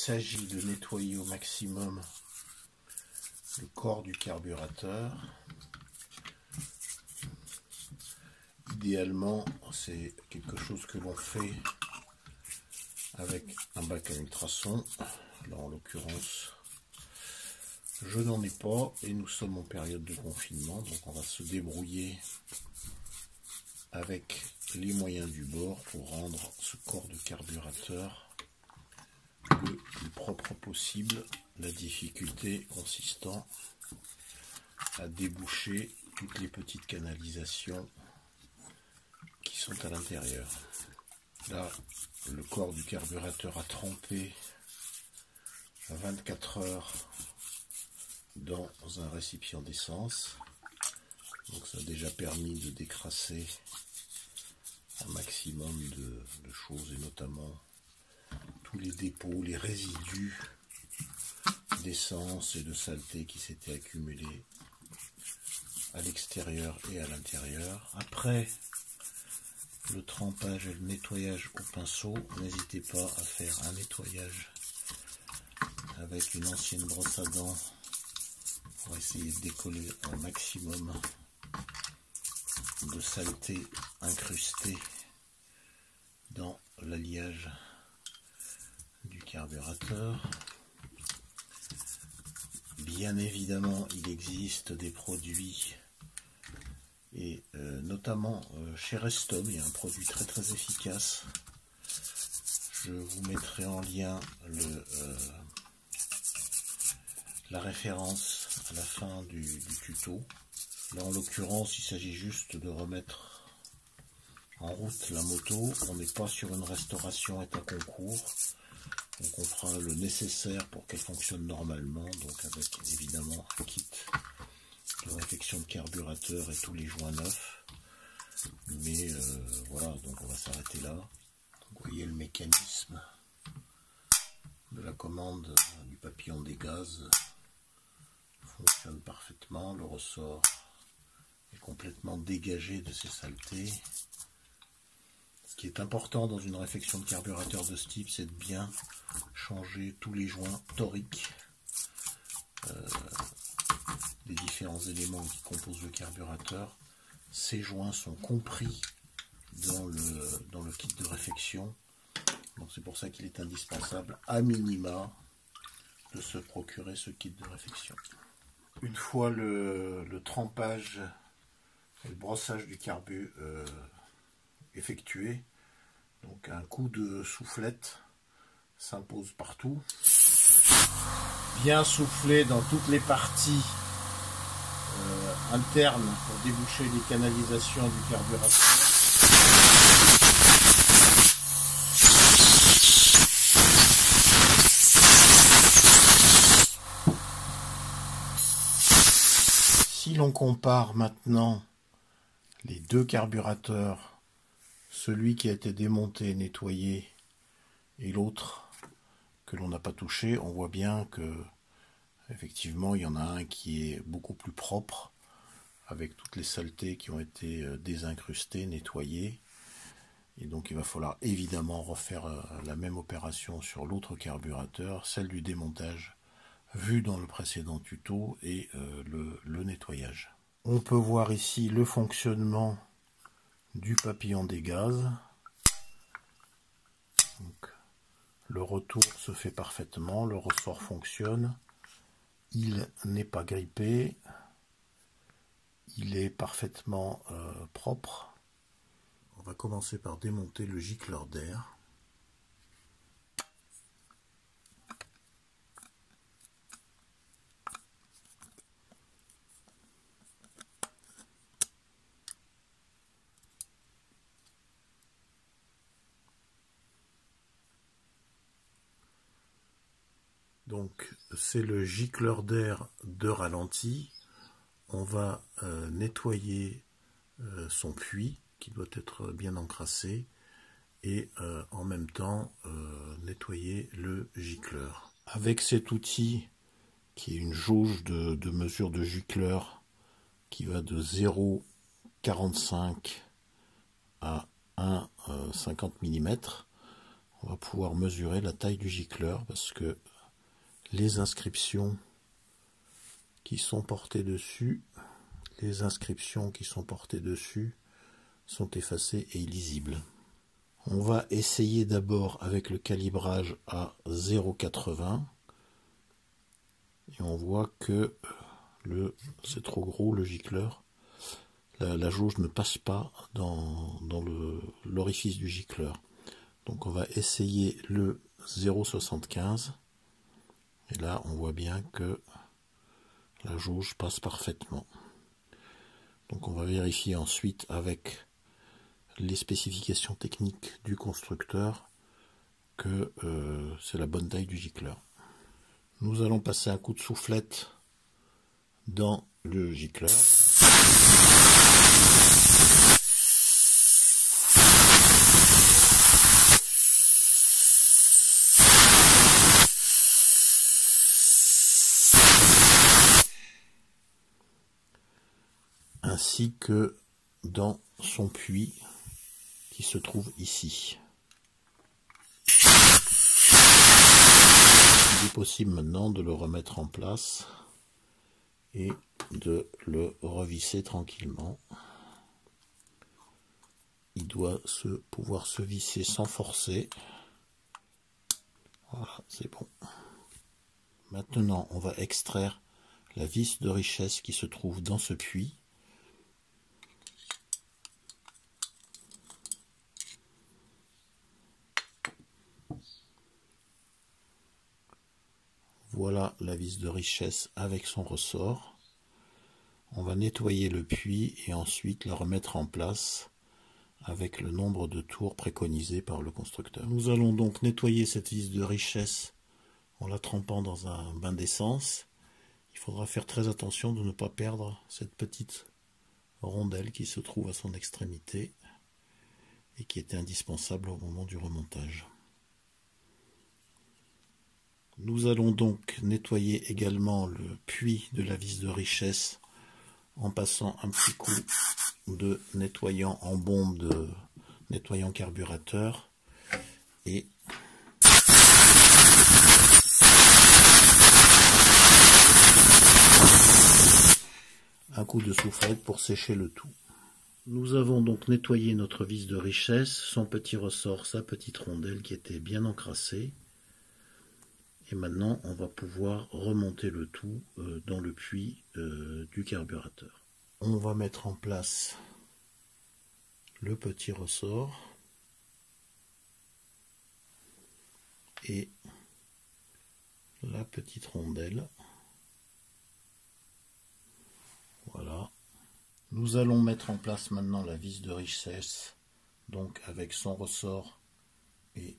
s'agit de nettoyer au maximum le corps du carburateur. Idéalement, c'est quelque chose que l'on fait avec un bac à ultrasons. Là, en l'occurrence, je n'en ai pas et nous sommes en période de confinement, donc on va se débrouiller avec les moyens du bord pour rendre ce corps de carburateur le plus propre possible. La difficulté consistant à déboucher toutes les petites canalisations qui sont à l'intérieur. Là, le corps du carburateur a trempé à 24 heures dans un récipient d'essence. Donc ça a déjà permis de décrasser un maximum de choses, et notamment tous les dépôts, les résidus d'essence et de saleté qui s'étaient accumulés à l'extérieur et à l'intérieur. Après le trempage et le nettoyage au pinceau, n'hésitez pas à faire un nettoyage avec une ancienne brosse à dents pour essayer de décoller un maximum de saleté incrustée dans l'alliage du carburateur. Bien évidemment, il existe des produits, et notamment chez Restom, il y a un produit très très efficace. Je vous mettrai en lien la référence à la fin du tuto. Là, en l'occurrence, il s'agit juste de remettre en route la moto. On n'est pas sur une restauration état concours. Donc on fera le nécessaire pour qu'elle fonctionne normalement. Donc avec évidemment un kit de réfection de carburateur et tous les joints neufs. Mais voilà, donc on va s'arrêter là. Donc, vous voyez le mécanisme de la commande du papillon des gaz fonctionne parfaitement. Le ressort est complètement dégagé de ces saletés. Ce qui est important dans une réfection de carburateur de ce type, c'est de bien changer tous les joints toriques des différents éléments qui composent le carburateur. Ces joints sont compris dans le kit de réfection. Donc c'est pour ça qu'il est indispensable, à minima, de se procurer ce kit de réfection. Une fois le trempage et le brossage du carbu effectué, donc un coup de soufflette s'impose partout. Bien souffler dans toutes les parties internes pour déboucher les canalisations du carburateur. Si l'on compare maintenant les deux carburateurs, celui qui a été démonté, nettoyé, et l'autre que l'on n'a pas touché, on voit bien que effectivement il y en a un qui est beaucoup plus propre, avec toutes les saletés qui ont été désincrustées, nettoyées. Et donc il va falloir évidemment refaire la même opération sur l'autre carburateur, celle du démontage vu dans le précédent tuto, et le nettoyage. On peut voir ici le fonctionnement du papillon des gaz. Donc, le retour se fait parfaitement, le ressort fonctionne, il n'est pas grippé, il est parfaitement propre. On va commencer par démonter le gicleur d'air. Donc c'est le gicleur d'air de ralenti. On va nettoyer son puits qui doit être bien encrassé, et en même temps nettoyer le gicleur. Avec cet outil qui est une jauge de mesure de gicleur qui va de 0,45 à 1,50 mm, on va pouvoir mesurer la taille du gicleur parce que les inscriptions qui sont portées dessus, sont effacées et illisibles. On va essayer d'abord avec le calibrage à 0,80 et on voit que c'est trop gros le gicleur. La jauge ne passe pas dans l'orifice du gicleur. Donc on va essayer le 0,75 et là on voit bien que la jauge passe parfaitement. Donc on va vérifier ensuite avec les spécifications techniques du constructeur que c'est la bonne taille du gicleur. Nous allons passer un coup de soufflette dans le gicleur. Ainsi que dans son puits qui se trouve ici. Il est possible maintenant de le remettre en place et de le revisser tranquillement. Il doit pouvoir se visser sans forcer. Voilà, c'est bon. Maintenant, on va extraire la vis de richesse qui se trouve dans ce puits. Voilà la vis de richesse avec son ressort. On va nettoyer le puits et ensuite la remettre en place avec le nombre de tours préconisé par le constructeur. Nous allons donc nettoyer cette vis de richesse en la trempant dans un bain d'essence. Il faudra faire très attention de ne pas perdre cette petite rondelle qui se trouve à son extrémité et qui était indispensable au moment du remontage. Nous allons donc nettoyer également le puits de la vis de richesse en passant un petit coup de nettoyant en bombe de nettoyant carburateur et un coup de soufflette pour sécher le tout. Nous avons donc nettoyé notre vis de richesse, son petit ressort, sa petite rondelle qui était bien encrassée. Et maintenant, on va pouvoir remonter le tout dans le puits du carburateur. On va mettre en place le petit ressort et la petite rondelle. Voilà. Nous allons mettre en place maintenant la vis de richesse, donc avec son ressort et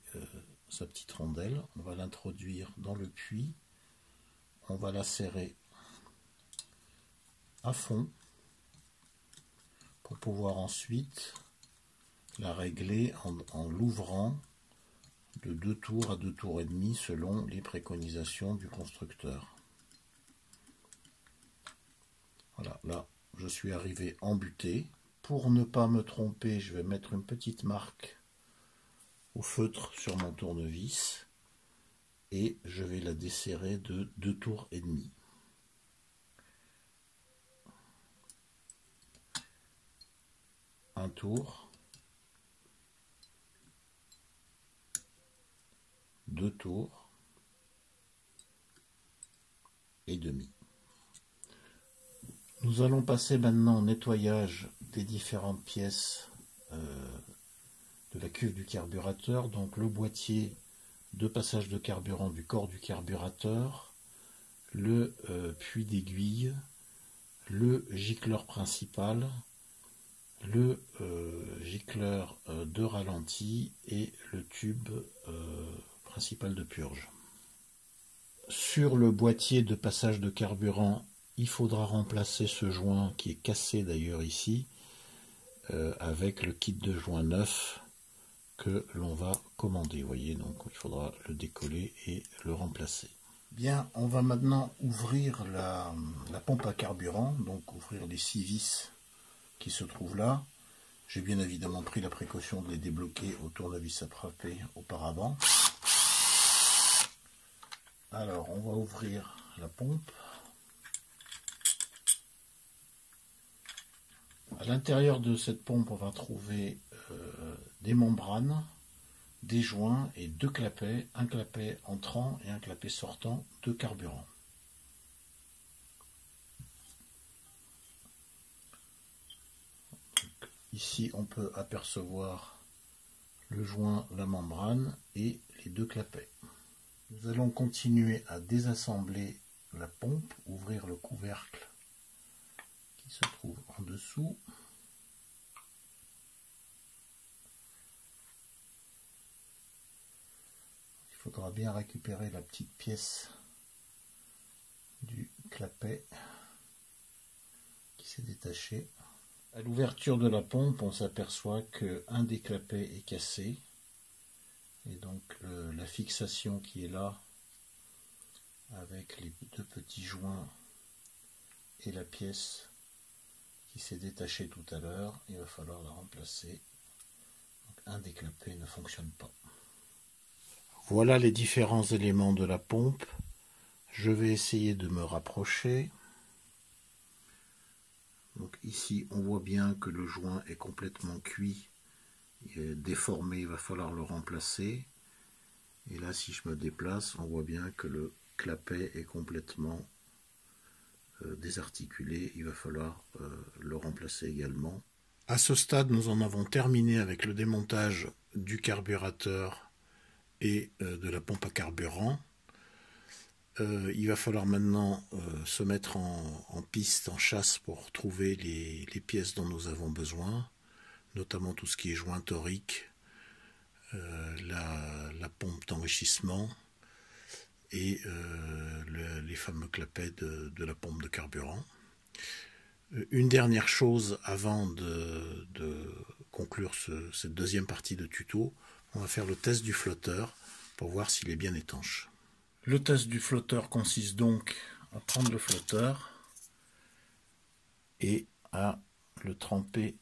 sa petite rondelle. On va l'introduire dans le puits, on va la serrer à fond pour pouvoir ensuite la régler en l'ouvrant de 2 tours à 2 tours et demi selon les préconisations du constructeur. Voilà, là je suis arrivé embuté. Pour ne pas me tromper, je vais mettre une petite marque au feutre sur mon tournevis et je vais la desserrer de 2 tours et demi. Un tour, 2 tours et demi. Nous allons passer maintenant au nettoyage des différentes pièces de la cuve du carburateur, donc le boîtier de passage de carburant du corps du carburateur, le puits d'aiguille, le gicleur principal, le gicleur de ralenti et le tube principal de purge. Sur le boîtier de passage de carburant, il faudra remplacer ce joint qui est cassé d'ailleurs ici avec le kit de joint neuf que l'on va commander. Vous voyez, donc il faudra le décoller et le remplacer. Bien, on va maintenant ouvrir la pompe à carburant, donc ouvrir les 6 vis qui se trouvent là. J'ai bien évidemment pris la précaution de les débloquer au tournevis à frapper auparavant. Alors, on va ouvrir la pompe. À l'intérieur de cette pompe, on va trouver des membranes, des joints et deux clapets, un clapet entrant et un clapet sortant de carburant. Donc, ici, on peut apercevoir le joint, la membrane et les deux clapets. Nous allons continuer à désassembler la pompe, ouvrir le couvercle qui se trouve en dessous. Il faudra bien récupérer la petite pièce du clapet qui s'est détaché. À l'ouverture de la pompe, on s'aperçoit qu'un des clapets est cassé. Et donc la fixation qui est là, avec les deux petits joints et la pièce qui s'est détachée tout à l'heure, il va falloir la remplacer. Donc, un des clapets ne fonctionne pas. Voilà les différents éléments de la pompe. Je vais essayer de me rapprocher. Donc ici, on voit bien que le joint est complètement cuit. Il est déformé, il va falloir le remplacer. Et là, si je me déplace, on voit bien que le clapet est complètement désarticulé. Il va falloir le remplacer également. À ce stade, nous en avons terminé avec le démontage du carburateur et de la pompe à carburant. Il va falloir maintenant se mettre en piste, en chasse pour trouver les pièces dont nous avons besoin, notamment tout ce qui est joint torique, la pompe d'enrichissement et les fameux clapets de la pompe de carburant. Une dernière chose avant de conclure cette deuxième partie de tuto, on va faire le test du flotteur pour voir s'il est bien étanche. Le test du flotteur consiste donc à prendre le flotteur et à le tremper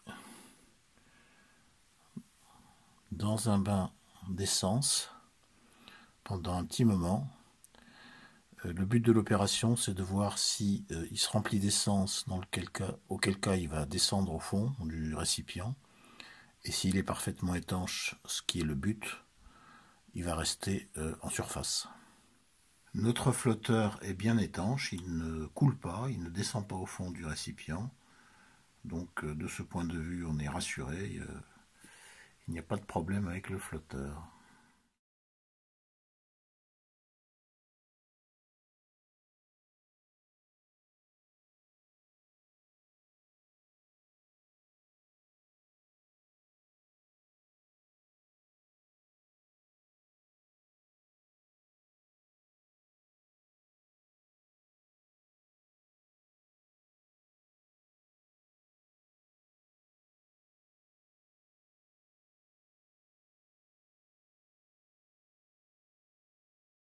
dans un bain d'essence pendant un petit moment. Le but de l'opération, c'est de voir si il se remplit d'essence, auquel cas il va descendre au fond du récipient. Et s'il est parfaitement étanche, ce qui est le but, il va rester en surface. Notre flotteur est bien étanche, il ne coule pas, il ne descend pas au fond du récipient. Donc de ce point de vue, on est rassuré, il n'y a pas de problème avec le flotteur.